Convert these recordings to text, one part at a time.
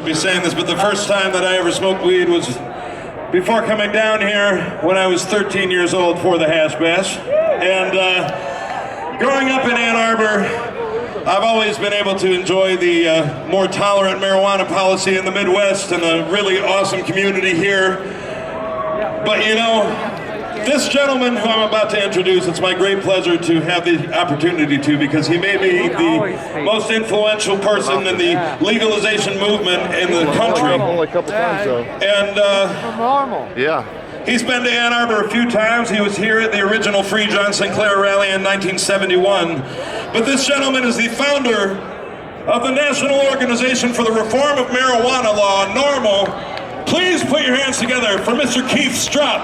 Be saying this, but the first time that I ever smoked weed was before coming down here when I was 13 years old for the hash bash. And growing up in Ann Arbor, I've always been able to enjoy the more tolerant marijuana policy in the Midwest and a really awesome community here. But you know, this gentleman who I'm about to introduce, it's my great pleasure to have the opportunity to, because he may be the most influential person in the legalization movement in the country. Only a couple times though. And yeah. He's been to Ann Arbor a few times. He was here at the original Free John Sinclair rally in 1971. But this gentleman is the founder of the National Organization for the Reform of Marijuana Law, NORML. Please put your hands together for Mr. Keith Stroup.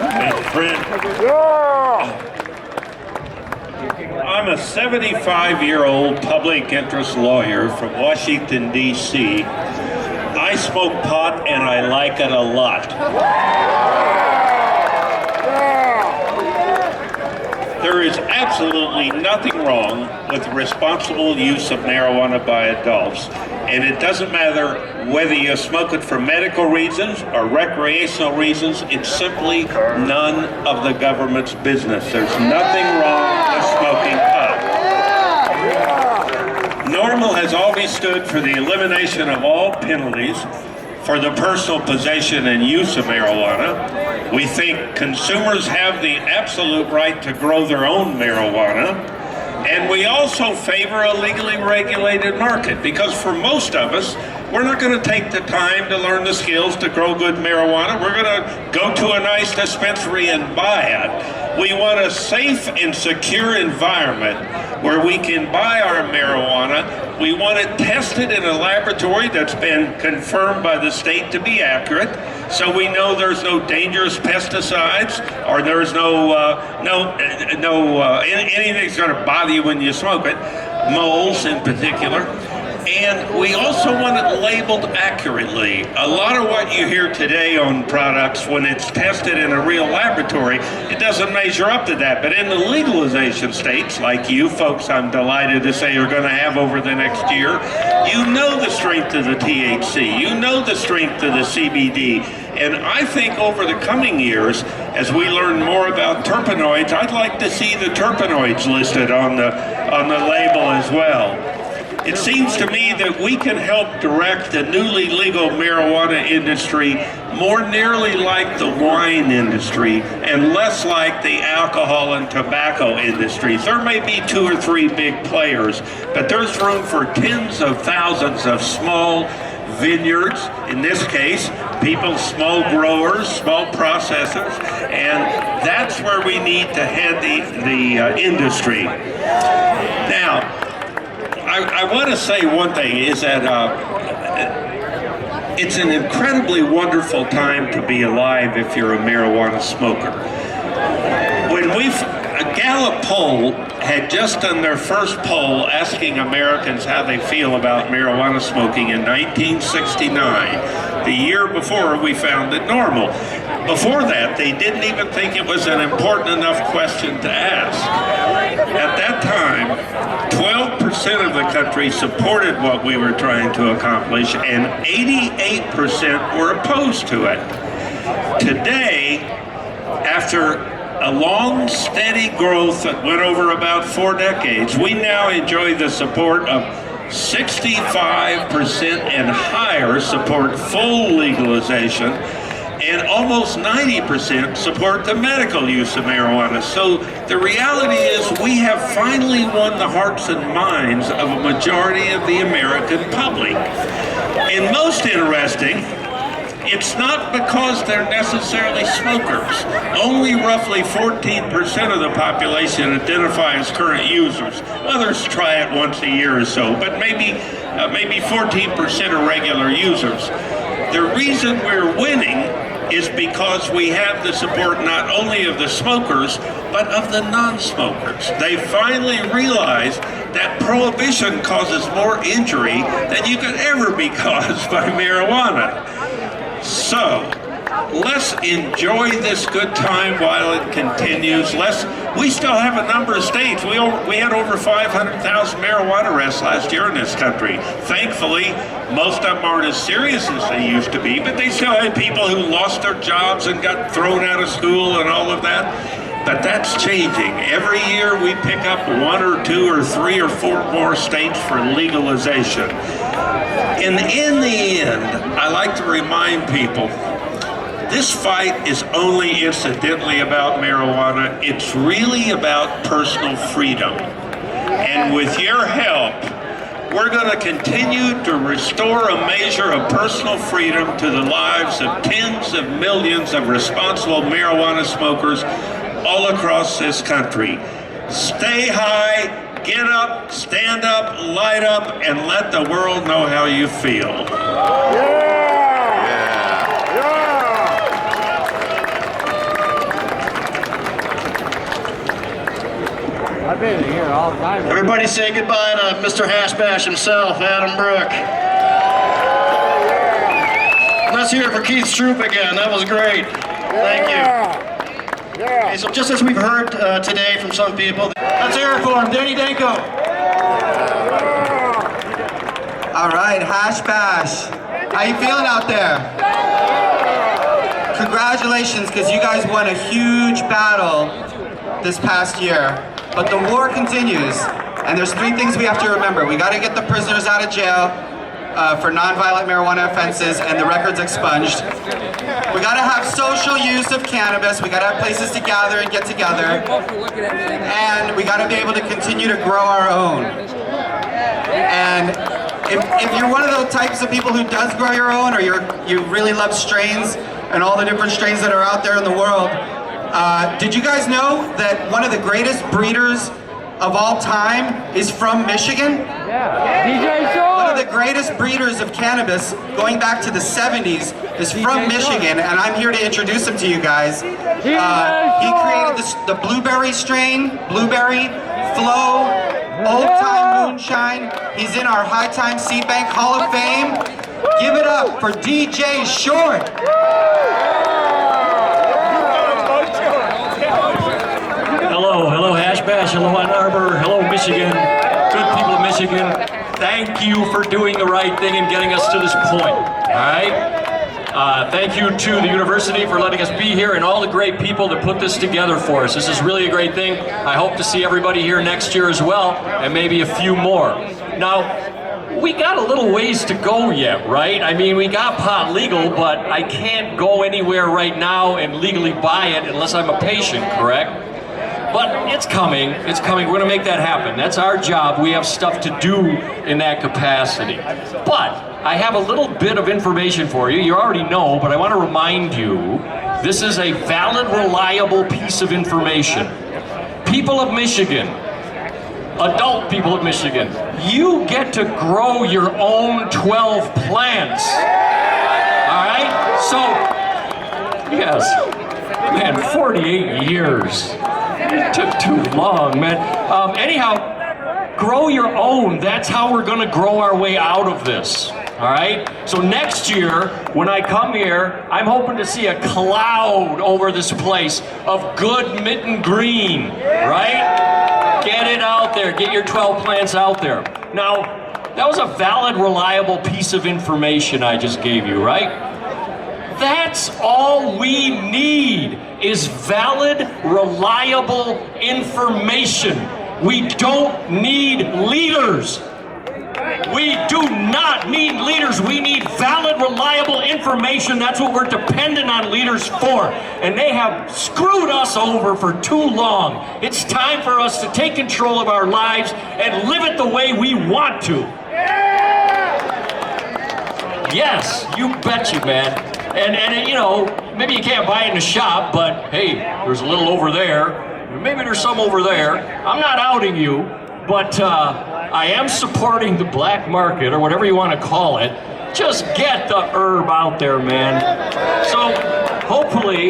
Thank you, friend. I'm a 75-year-old public interest lawyer from Washington, D.C. I smoke pot and I like it a lot. There is absolutely nothing wrong with responsible use of marijuana by adults. And it doesn't matter whether you smoke it for medical reasons or recreational reasons. It's simply none of the government's business. There's nothing wrong with smoking pot. NORML has always stood for the elimination of all penalties for the personal possession and use of marijuana. We think consumers have the absolute right to grow their own marijuana. And we also favor a legally regulated market, because for most of us, we're not going to take the time to learn the skills to grow good marijuana. We're going to go to a nice dispensary and buy it. We want a safe and secure environment where we can buy our marijuana. We want it tested in a laboratory that's been confirmed by the state to be accurate, so we know there's no dangerous pesticides or there's anything that's going to bother you when you smoke it, moles in particular. And we also want it labeled accurately. A lot of what you hear today on products, when it's tested in a real laboratory, it doesn't measure up to that. But in the legalization states, like you folks, I'm delighted to say, are going to have over the next year, you know the strength of the THC, you know the strength of the CBD. And I think over the coming years, as we learn more about terpenoids, I'd like to see the terpenoids listed on the label as well. It seems to me that we can help direct the newly legal marijuana industry more nearly like the wine industry and less like the alcohol and tobacco industries. There may be 2 or 3 big players, but there's room for tens of thousands of small vineyards, in this case, people, small growers, small processors, and that's where we need to head the industry. Now, I want to say one thing, is that it's an incredibly wonderful time to be alive if you're a marijuana smoker. When a Gallup poll had just done their first poll asking Americans how they feel about marijuana smoking in 1969, the year before we founded NORML. Before that, they didn't even think it was an important enough question to ask. At that time, 12% of the country supported what we were trying to accomplish, and 88% were opposed to it. Today, after a long, steady growth that went over about 4 decades, we now enjoy the support of 65% and higher support full legalization, and almost 90% support the medical use of marijuana. So the reality is we have finally won the hearts and minds of a majority of the American public. And most interesting, it's not because they're necessarily smokers. Only roughly 14% of the population identify as current users. Others try it once a year or so, but maybe 14% are regular users. The reason we're winning is because we have the support not only of the smokers, but of the non-smokers. They finally realize that prohibition causes more injury than you could ever be caused by marijuana. So, let's enjoy this good time while it continues. We still have a number of states. We had over 500,000 marijuana arrests last year in this country. Thankfully, most of them aren't as serious as they used to be, but they still had people who lost their jobs and got thrown out of school and all of that. But that's changing. Every year we pick up 1 or 2 or 3 or 4 more states for legalization. And in the end, I like to remind people, this fight is only incidentally about marijuana. It's really about personal freedom. And with your help, we're going to continue to restore a measure of personal freedom to the lives of tens of millions of responsible marijuana smokers all across this country. Stay high, get up, stand up, light up, and let the world know how you feel. I've been here all the time. Everybody say goodbye to Mr. Hashbash himself, Adam Brook. Let's hear it for Keith Stroup again. That was great. Thank you. Okay, so just as we've heard today from some people, let's hear it for him, Danko. All right, Hashbash. How you feeling out there? Congratulations, because you guys won a huge battle this past year. But the war continues, and there's 3 things we have to remember. We got to get the prisoners out of jail for nonviolent marijuana offenses and the records expunged. We got to have social use of cannabis. We got to have places to gather and get together. And we got to be able to continue to grow our own. And if you're one of those types of people who does grow your own, or you really love strains and all the different strains that are out there in the world, did you guys know that one of the greatest breeders of all time is from Michigan? Yeah. DJ Shore. One of the greatest breeders of cannabis, going back to the 70s, is from Michigan, and I'm here to introduce him to you guys. He created the blueberry strain, Blueberry Flow, Old Time Moonshine. He's in our High Time Seed Bank Hall of Fame. Give it up for DJ Short. Hello Hashbash, hello Ann Arbor, hello Michigan, good people of Michigan. Thank you for doing the right thing and getting us to this point, all right? Thank you to the university for letting us be here and all the great people that put this together for us. This is really a great thing. I hope to see everybody here next year as well, and maybe a few more. Now, we got a little ways to go yet, right? I mean, we got pot legal, but I can't go anywhere right now and legally buy it unless I'm a patient, correct? But it's coming, we're gonna make that happen. That's our job, we have stuff to do in that capacity. But I have a little bit of information for you. You already know, but I wanna remind you, this is a valid, reliable piece of information. People of Michigan, adult people of Michigan, you get to grow your own 12 plants. All right, so, yes, man, 48 years. It took too long, man. Anyhow, grow your own. That's how we're gonna grow our way out of this, all right? So next year, when I come here, I'm hoping to see a cloud over this place of good mitten green, right? Get it out there, get your 12 plants out there. Now, that was a valid, reliable piece of information I just gave you, right? That's all we need is valid, reliable information. We don't need leaders. We do not need leaders. We need valid, reliable information. That's what we're dependent on leaders for. And they have screwed us over for too long. It's time for us to take control of our lives and live it the way we want to. Yes, you betcha, man. And you know, maybe you can't buy it in the shop, but hey, there's a little over there. Maybe there's some over there. I'm not outing you, but I am supporting the black market, or whatever you want to call it. Just get the herb out there, man. So hopefully,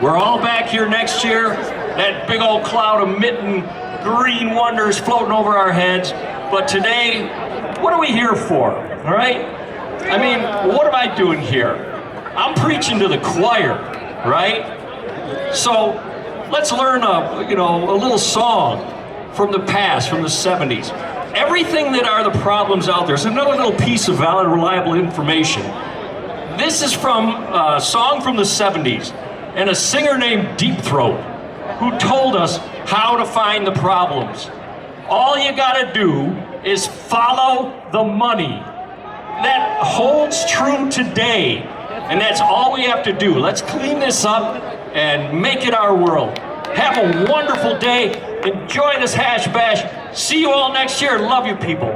we're all back here next year. That big old cloud of mitten green wonders floating over our heads. But today, what are we here for, all right? I mean, what am I doing here? I'm preaching to the choir, right? So let's learn a little song from the past, from the 70s. Everything that are the problems out there. It's another little piece of valid, reliable information. This is from a song from the 70s, and a singer named Deep Throat, who told us how to find the problems. All you gotta do is follow the money. That holds true today, and that's all we have to do. Let's clean this up and make it our world. Have a wonderful day. Enjoy this Hash Bash. See you all next year. Love you people.